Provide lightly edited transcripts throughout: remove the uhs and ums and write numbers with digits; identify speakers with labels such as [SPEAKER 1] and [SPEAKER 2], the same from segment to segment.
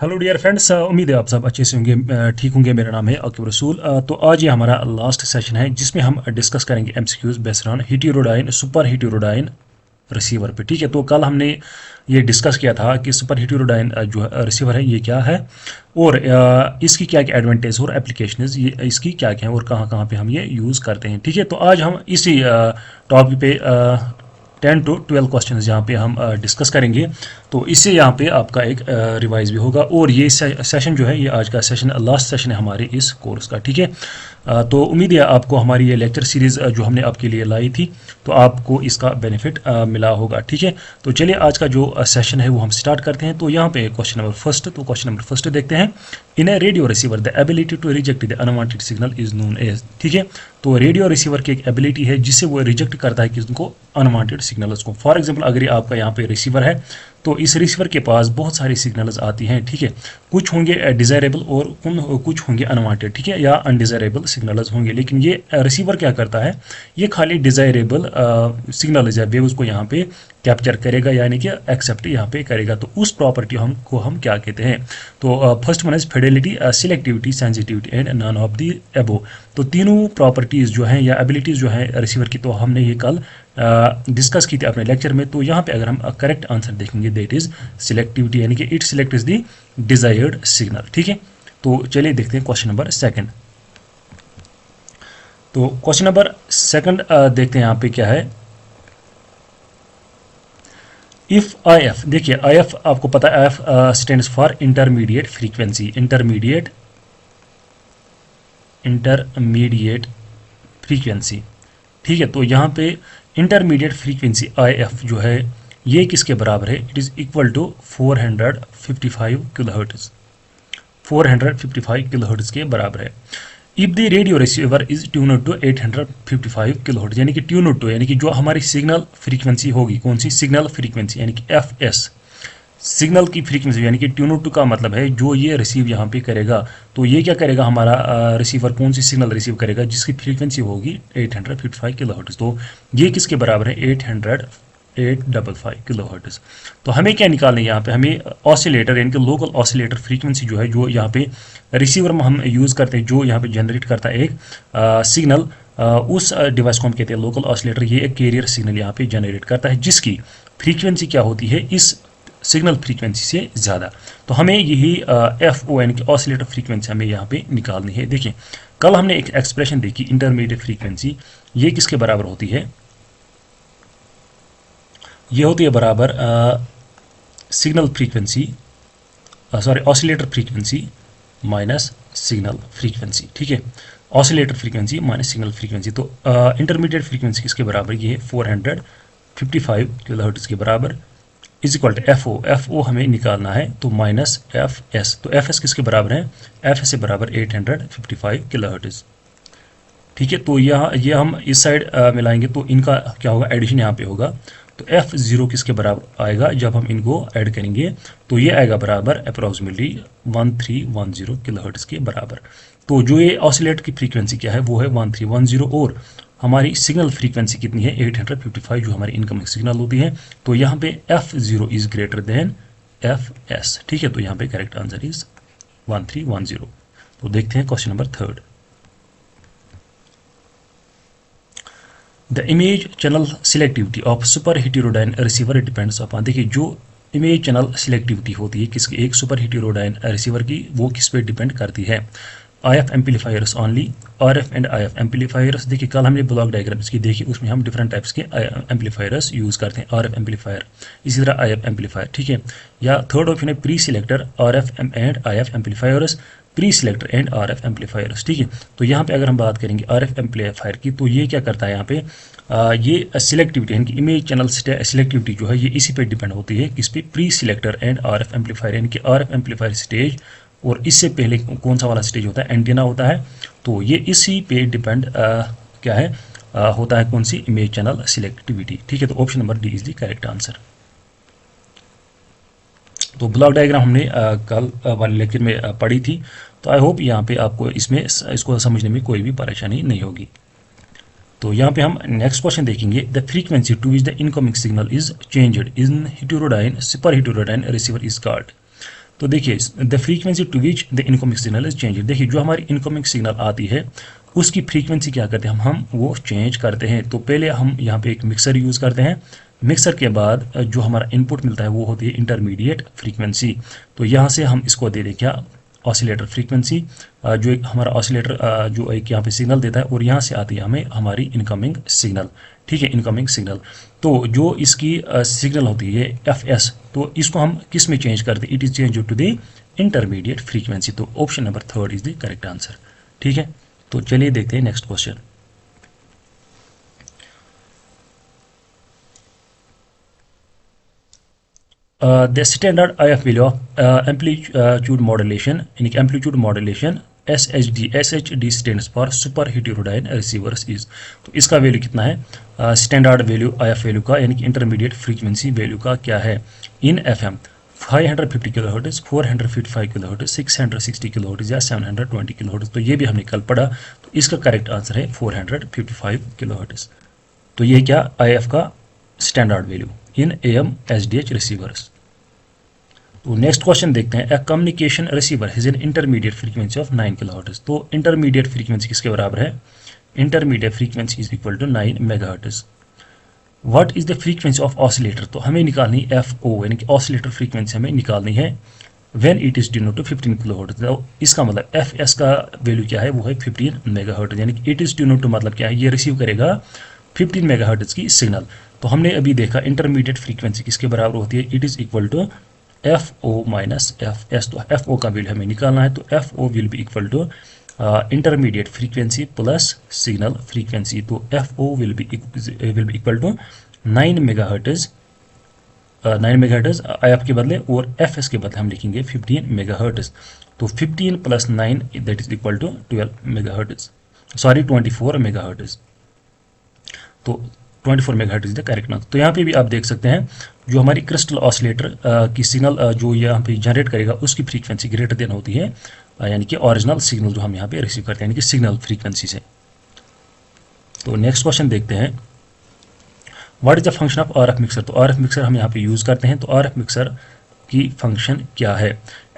[SPEAKER 1] Hello dear friends, उम्मीद है आप सब अच्छे से होंगे, ठीक होंगे। मेरा नाम है आकिब रसूल। तो आज ये हमारा लास्ट सेशन है जिसमें हम डिस्कस करेंगे MCQs based on heterodyne super heterodyne receiver पे। ठीक है, तो कल हमने ये डिस्कस किया था कि सुपर हीटेरोडाइन जो रिसीवर है ये क्या है और इसकी क्या क्या एडवांटेज और एप्लीकेशन ये इसकी क्या क्या है और कहाँ कहाँ पे हम ये यूज़ करते हैं। ठीक है, तो आज हम इसी टॉपिक पे 10 to 12 क्वेश्चन यहाँ पे हम डिस्कस करेंगे। तो इससे यहाँ पे आपका एक रिवाइज भी होगा और ये सेशन जो है ये आज का सेशन लास्ट सेशन है हमारे इस कोर्स का। ठीक है, तो उम्मीद है आपको हमारी ये लेक्चर सीरीज़ जो हमने आपके लिए लाई थी तो आपको इसका बेनिफिट मिला होगा। ठीक है, तो चलिए आज का जो सेशन है वो हम स्टार्ट करते हैं। तो यहाँ पे क्वेश्चन नंबर फर्स्ट, तो क्वेश्चन नंबर फर्स्ट देखते हैं। In a radio receiver the ability to reject the unwanted signal is known as. ठीक है, तो रेडियो रिसीवर की एक एबिलिटी है जिससे वो रिजेक्ट करता है किसको, अनवांटेड सिग्नल्स को। फॉर एग्जांपल अगर आपका यहाँ पे रिसीवर है तो इस रिसीवर के पास बहुत सारी सिग्नल्स आती हैं। ठीक है, कुछ होंगे डिज़ायरेबल और कुछ होंगे अनवांटेड, ठीक है, या अनडिज़ायरेबल सिग्नल्स होंगे। लेकिन ये रिसीवर क्या करता है, ये खाली डिज़ायरेबल सिग्नल्स या वेव्स को यहाँ पे कैप्चर करेगा, यानी कि एक्सेप्ट यहाँ पे करेगा। तो उस प्रॉपर्टी हम क्या कहते हैं। तो first one is fidelity, selectivity, sensitivity and none of the above. तो तीनों प्रॉपर्टीज़ जो हैं या एबिलिटीज़ जो हैं रिसीवर की, तो हमने ये कल डिस्कस की थी अपने लेक्चर में। तो यहाँ पे अगर हम करेक्ट आंसर देखेंगे दैट इज सिलेक्टिविटी, यानी कि it select is the desired signal. ठीक है, तो चलिए देखते हैं क्वेश्चन नंबर सेकंड। तो क्वेश्चन नंबर सेकंड देखते हैं यहाँ पे क्या है। इफ आई एफ, देखिए आई एफ आपको पता है, I F stands for intermediate frequency, intermediate frequency. ठीक है, तो यहाँ पे इंटरमीडिएट फ्रीक्वेंसी आई एफ जो है ये किसके बराबर है, it is equal to 455 kilohertz, 455 kilohertz के बराबर है। If the radio receiver is tuned to 855 kilohertz, यानी कि ट्यून्ड टू यानी कि जो हमारी सिग्नल फ्रीक्वेंसी होगी, कौन सी सिग्नल फ्रीक्वेंसी, यानी कि एफ एस, सिग्नल की फ्रीक्वेंसी, यानी कि ट्यून टू का मतलब है जो ये रिसीव यहाँ पे करेगा। तो ये क्या करेगा, हमारा रिसीवर कौन सी सिग्नल रिसीव करेगा जिसकी फ्रीक्वेंसी होगी 855 किलोहर्ट्ज़। तो ये किसके बराबर है, 855 किलोहर्ट्ज़। तो हमें क्या निकालना है यहाँ पे, हमें ऑसिलेटर यानी कि लोकल ऑसिलेटर फ्रीक्वेंसी जो है, जो यहाँ पे रिसीवर में हम यूज़ करते हैं, जो यहाँ पे जनरेट करता है एक सिग्नल, उस डिवाइस को हम कहते हैं लोकल ऑसिलेटर। ये एक कैरियर सिग्नल यहाँ पे जनरेट करता है जिसकी फ्रीक्वेंसी क्या होती है इस सिग्नल फ्रीक्वेंसी से ज़्यादा। तो हमें यही एफ ओ यानी कि ऑसिलेटर फ्रीक्वेंसी हमें यहाँ पे निकालनी है। देखिए कल हमने एक एक्सप्रेशन देखी, इंटरमीडिएट फ्रीक्वेंसी, ये किसके बराबर होती है, ये होती है बराबर signal frequency, sorry oscillator frequency minus signal frequency. ठीक है, oscillator frequency minus signal frequency. तो इंटरमीडिएट फ्रीक्वेंसी किसके बराबर, ये है 455 किलोहर्ट्ज़ के बराबर, is equal to F O हमें निकालना है, तो माइनस एफ एस। तो एफ एस किसके बराबर है, एफ एस से बराबर 855 किलोहर्ट्ज़। ठीक है, तो यहाँ ये हम इस साइड मिलाएंगे तो इनका क्या होगा, एडिशन यहाँ पे होगा। तो एफ जीरो किसके बराबर आएगा, जब हम इनको ऐड करेंगे तो ये आएगा बराबर अप्रॉक्सीमेटली 1310 किलोहर्ट्ज़ के बराबर। तो जो ये ऑसिलेटर की फ्रीक्वेंसी क्या है वो है 1310 और हमारी सिग्नल फ्रीक्वेंसी कितनी है 855, जो हमारी इनकमिंग सिग्नल होती है। तो यहाँ पे F zero is greater than F S. ठीक है, तो यहाँ पे करेक्ट आंसर इज 1310। तो देखते हैं question number third. The image channel selectivity of super heterodyne receiver depends upon, देखिए जो इमेज चैनल सिलेक्टिविटी होती है किसकी, एक सुपर हीटेरोडाइन रिसीवर की, वो किस पे डिपेंड करती है, I F amplifiers only, R F and I F amplifiers. देखिए कल हमने ब्लॉक डायग्राम्स की देखी, उसमें हम डिफरेंट टाइप्स के एम्पलीफायर्स यूज़ करते हैं, आर एफ एम्पलीफायर, इसी तरह आई एफ एम्पलीफायर। ठीक है, या थर्ड ऑप्शन है pre selector, R F and I F amplifiers, pre selector and R F amplifiers. ठीक है, तो यहाँ पे अगर हम बात करेंगे आर एफ एम्पलीफायर की, तो ये क्या करता है यहाँ पे, ये सिलेक्टिविटी यानी कि इमेज चैनल सिलेक्टिविटी जो है ये इसी पे डिपेंड होती है, किस पे, pre selector and R F amplifier, यानी कि आर एफ एम्पलीफायर स्टेज और इससे पहले कौन सा वाला स्टेज होता है, एंटीना होता है। तो ये इसी पे डिपेंड क्या है, होता है कौन सी, इमेज चैनल सिलेक्टिविटी। ठीक है, तो option number D is the correct answer. तो ब्लॉक डायग्राम हमने कल वाले लेक्चर में पढ़ी थी, तो आई होप यहाँ पे आपको इसको समझने में कोई भी परेशानी नहीं होगी। तो यहाँ पे हम नेक्स्ट क्वेश्चन देखेंगे, the frequency to which the incoming signal is changed in heterodyne super heterodyne receiver is called. तो देखिए the frequency to which the incoming signal is change, देखिए जो हमारी इनकमिंग सिग्नल आती है उसकी फ्रीक्वेंसी क्या करते हैं हम वो चेंज करते हैं। तो पहले हम यहाँ पे एक मिक्सर यूज़ करते हैं, मिक्सर के बाद जो हमारा इनपुट मिलता है वो होती है इंटरमीडिएट फ्रीक्वेंसी। तो यहाँ से हम इसको दे दें क्या, ऑसिलेटर फ्रीक्वेंसी, जो एक हमारा ऑसिलेटर जो एक यहाँ पे सिग्नल देता है, और यहाँ से आती है हमें हमारी इनकमिंग सिग्नल। ठीक है, इनकमिंग सिग्नल। तो जो इसकी सिग्नल होती है एफ एस, तो इसको हम किस में चेंज करते हैं, it is change to the intermediate frequency. तो option number 3 is the correct answer. ठीक है, तो चलिए देखते हैं next question. The standard IF value of amplitude modulation, यानी कि amplitude modulation SHD stands for super heterodyne receivers is. तो इसका वैल्यू कितना है, स्टैंडर्ड वैल्यू IF वैल्यू का, यानी कि इंटरमीडिएट फ्रीक्वेंसी वैल्यू का क्या है इन FM, 550 किलोहर्ट्ज़, 455 किलोहर्ट्ज़, 660 किलोहर्ट्ज़ या 720 किलोहर्ट्ज़। तो ये भी हमने कल पढ़ा, तो इसका करेक्ट आंसर है 455 किलोहर्ट्ज़। तो ये क्या IF का standard value in AM SDH receivers. तो नेक्स्ट क्वेश्चन देखते हैं, a communication receiver has an intermediate frequency of 9 kilohertz. तो इंटरमीडिएट फ्रीक्वेंसी किसके बराबर है, intermediate frequency is equal to 9 megahertz. What is the frequency of oscillator, तो हमें निकालनी FO, यानी कि ऑसिलेटर फ्रीक्वेंसी हमें निकालनी है when it is due to 15 kilohertz. तो इसका मतलब FS का वैल्यू क्या है, वो है 15 मेगाहर्ट्ज़, यानी कि इट इज ड्यू टू मतलब क्या है, ये रिसीव करेगा 15 मेगाहर्ट्ज़ की सिग्नल। तो हमने अभी देखा इंटरमीडिएट फ्रीक्वेंसी किसके बराबर होती है, it is equal to FO minus FS। तो FO का वैल्यू हमें निकालना है, तो FO will be equal to intermediate frequency plus signal frequency. तो FO will be equal to 9 megahertz, 9 megahertz IF के बदले, और FS के बदले हम लिखेंगे 15 मेगाहर्ट्ज़। तो 15 plus 9 that is equal to 12 megahertz, sorry 24 megahertz. तो 24 megahertz is the correct answer. तो यहाँ पे भी आप देख सकते हैं जो हमारी क्रिस्टल ऑसिलेटर की सिग्नल जो यहाँ पे जनरेट करेगा उसकी फ्रीक्वेंसी ग्रेटर देन होती है यानी कि ओरिजिनल सिग्नल जो हम यहाँ पे रिसीव करते हैं, यानी कि सिग्नल फ्रीक्वेंसी से। तो नेक्स्ट क्वेश्चन देखते हैं, what is the function of RF mixer. तो RF मिक्सर हम यहाँ पे यूज़ करते हैं, तो RF मिक्सर की फंक्शन क्या है,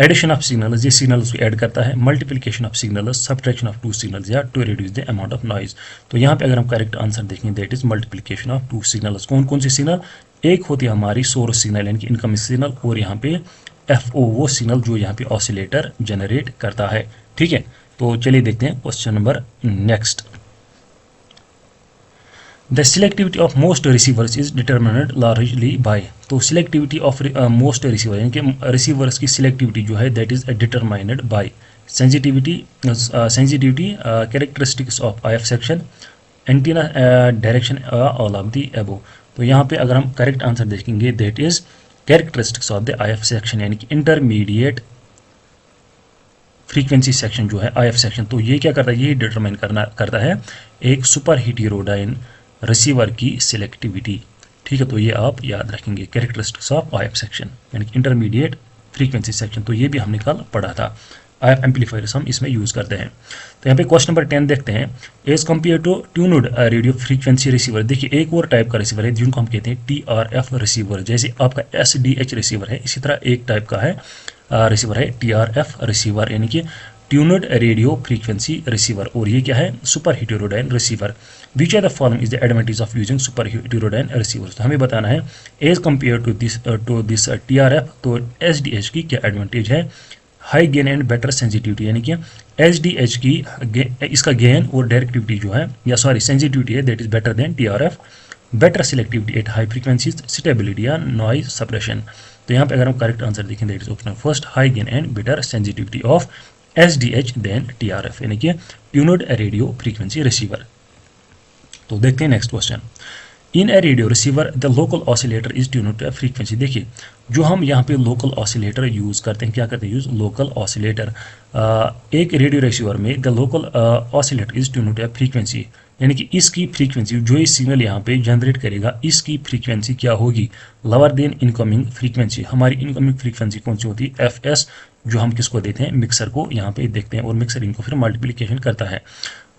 [SPEAKER 1] एडिशन ऑफ सिग्नल्स, ये सिग्नल्स को ऐड करता है, multiplication of signals, subtraction of two signals, या to reduce the amount of noise. तो यहाँ पे अगर हम करेक्ट आंसर देखें that is multiplication of two signals. कौन कौन सी सिग्नल, एक होती है हमारी सोर्स सिग्नल यानी कि इनकमिंग सिग्नल, और यहाँ पे FO वो सिग्नल जो यहाँ पे ऑसिलेटर जनरेट करता है। ठीक है, तो चलिए देखते हैं question number next. The selectivity of most receivers is determined largely by. तो सिलेक्टिविटी ऑफ मोस्ट रिसीवर यानी कि रिसीवर्स की सिलेक्टिविटी जो है that is determined by sensitivity, characteristics of IF section, antenna direction, all of the above. तो यहाँ पे अगर हम करेक्ट आंसर देखेंगे that is characteristics of the IF section, यानी कि इंटरमीडिएट फ्रीक्वेंसी सेक्शन जो है IF सेक्शन। तो ये क्या करता है, ये डिटरमाइन करता है एक सुपर हेटेरोडाइन रिसीवर की सिलेक्टिविटी। ठीक है, तो ये आप याद रखेंगे, कैरेक्टरिस्टिक्स ऑफ IF सेक्शन यानी कि इंटरमीडिएट फ्रीक्वेंसी सेक्शन। तो ये भी हमने कल पढ़ा था, IF एम्पलीफायर्स हम इसमें यूज़ करते हैं। तो यहाँ पे क्वेश्चन नंबर 10 देखते हैं, as compare to tuned radio frequency receiver. देखिए एक और टाइप का रिसीवर है जिनको हम कहते हैं TRF रिसीवर, जैसे आपका SDH रिसीवर है, इसी तरह एक टाइप का है रिसीवर है TRF रिसीवर, यानी कि ट्यून्ड रेडियो फ्रीक्वेंसी रिसीवर। और ये क्या है, super heterodyne receiver. Which are the following is the advantage of using super heterodyne receiver. तो हमें बताना है as compare to this TRF, तो SDH की क्या एडवांटेज है, high gain and better sensitivity, यानी कि SDH की इसका गेन और डायरेक्टिविटी जो है, या सॉरी सेंसिटिविटी है that is better than TRF, better selectivity at high frequencies, stability या नॉइज सप्रेशन। तो यहाँ पे अगर हम करेक्ट आंसर देखें that is option first, high gain and better sensitivity of SDH than TRF, यानी कि ट्यून्ड रेडियो फ्रीक्वेंसी रिसीवर। तो देखते हैं next question, in a radio receiver the local oscillator is tuned to frequency. देखिए जो हम यहाँ पे लोकल ऑसिलेटर यूज़ करते हैं, क्या करते हैं यूज़, लोकल ऑसिलेटर। एक रेडियो रिसीवर में the local oscillator is tuned to frequency, यानी कि इसकी फ्रीक्वेंसी जो ये सिग्नल यहाँ पे जनरेट करेगा इसकी फ्रीक्वेंसी क्या होगी, लोअर देन इनकमिंग फ्रीक्वेंसी। हमारी इनकमिंग फ्रीक्वेंसी कौन सी होती है, FS, जो हम किसको देते हैं, मिक्सर को यहाँ पे देखते हैं, और मिक्सर इनको फिर मल्टीप्लिकेशन करता है,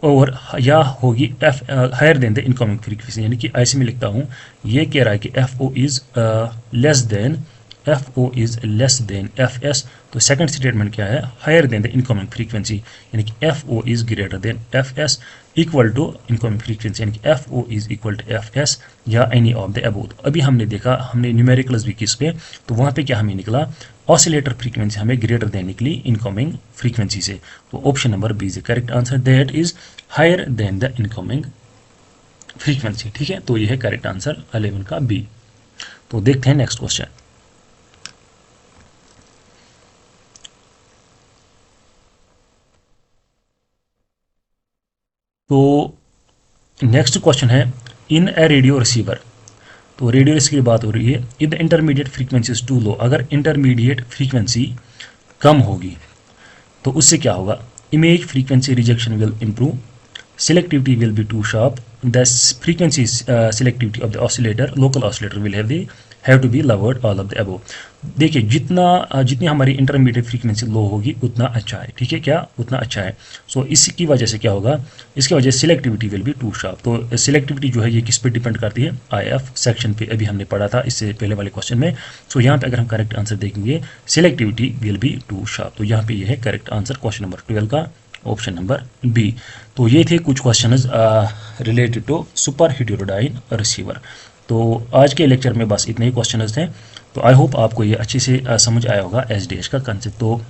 [SPEAKER 1] और या होगी higher than the incoming frequency. यानी कि ऐसे में लिखता हूँ, ये कह रहा है कि FO is less than F O is less than F S. तो सेकंड स्टेटमेंट क्या है, higher than the incoming frequency, यानी कि F O is greater than F S equal to incoming frequency, यानी कि F O is equal to F S या any of the above. अभी हमने देखा, हमने न्यूमेरिकल्स भी किस पे, तो वहाँ पे क्या हमें निकला, ऑसिलेटर फ्रीक्वेंसी हमें ग्रेटर देन निकली इनकमिंग फ्रीक्वेंसी से। तो option number B is the correct answer, that is higher than the incoming frequency. ठीक है, तो ये है करेक्ट आंसर 11 का बी। तो देखते हैं नेक्स्ट क्वेश्चन। तो नेक्स्ट क्वेश्चन है, इन ए रेडियो रिसीवर। तो रेडियो रिसीवर की बात हो रही है, if the intermediate frequency is too low, अगर इंटरमीडिएट फ्रीक्वेंसी कम होगी तो उससे क्या होगा, image frequency rejection will improve, selectivity will be too sharp, the frequency selectivity of the oscillator, local oscillator will have to be lowered, all of the above। देखिए जितनी हमारी इंटरमीडिएट फ्रीक्वेंसी लो होगी उतना अच्छा है। ठीक है, क्या उतना अच्छा है। सो इसकी वजह से क्या होगा, इसकी वजह से selectivity will be too sharp. तो सिलेक्टिविटी जो है ये किस पे डिपेंड करती है, IF सेक्शन पे अभी हमने पढ़ा था इससे पहले वाले क्वेश्चन में। सो यहाँ पे अगर हम करेक्ट आंसर देखेंगे, selectivity will be too sharp. तो यहाँ पे ये है करेक्ट आंसर क्वेश्चन नंबर 12 का, ऑप्शन नंबर बी। तो ये थे कुछ questions related to super heterodyne receiver. तो आज के लेक्चर में बस इतने ही क्वेश्चंस थे। तो आई होप आपको ये अच्छे से समझ आया होगा SDH का कंसेप्ट। तो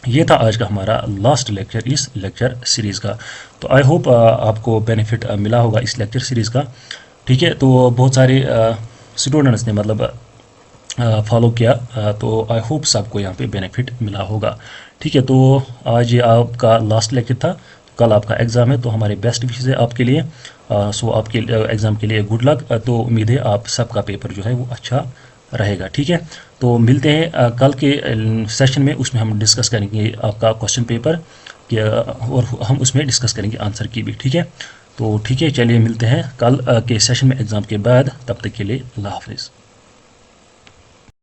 [SPEAKER 1] ये था आज का हमारा लास्ट लेक्चर इस लेक्चर सीरीज़ का। तो आई होप आपको बेनिफिट मिला होगा इस लेक्चर सीरीज़ का। ठीक है, तो बहुत सारे स्टूडेंट्स ने मतलब फॉलो किया, तो आई होप सबको यहाँ पे बेनिफिट मिला होगा। ठीक है, तो आज ये आपका लास्ट लेक्चर था, कल आपका एग्ज़ाम है, तो हमारे बेस्ट विशेज़ है आपके लिए। सो आपके एग्ज़ाम के लिए गुड लक। तो उम्मीद है आप सबका पेपर जो है वो अच्छा रहेगा। ठीक है, तो मिलते हैं कल के सेशन में, उसमें हम डिस्कस करेंगे आपका क्वेश्चन पेपर और हम उसमें डिस्कस करेंगे आंसर की भी। ठीक है, तो ठीक है, चलिए मिलते हैं कल के सेशन में एग्ज़ाम के बाद। तब तक के लिए अल्लाह हाफिज़।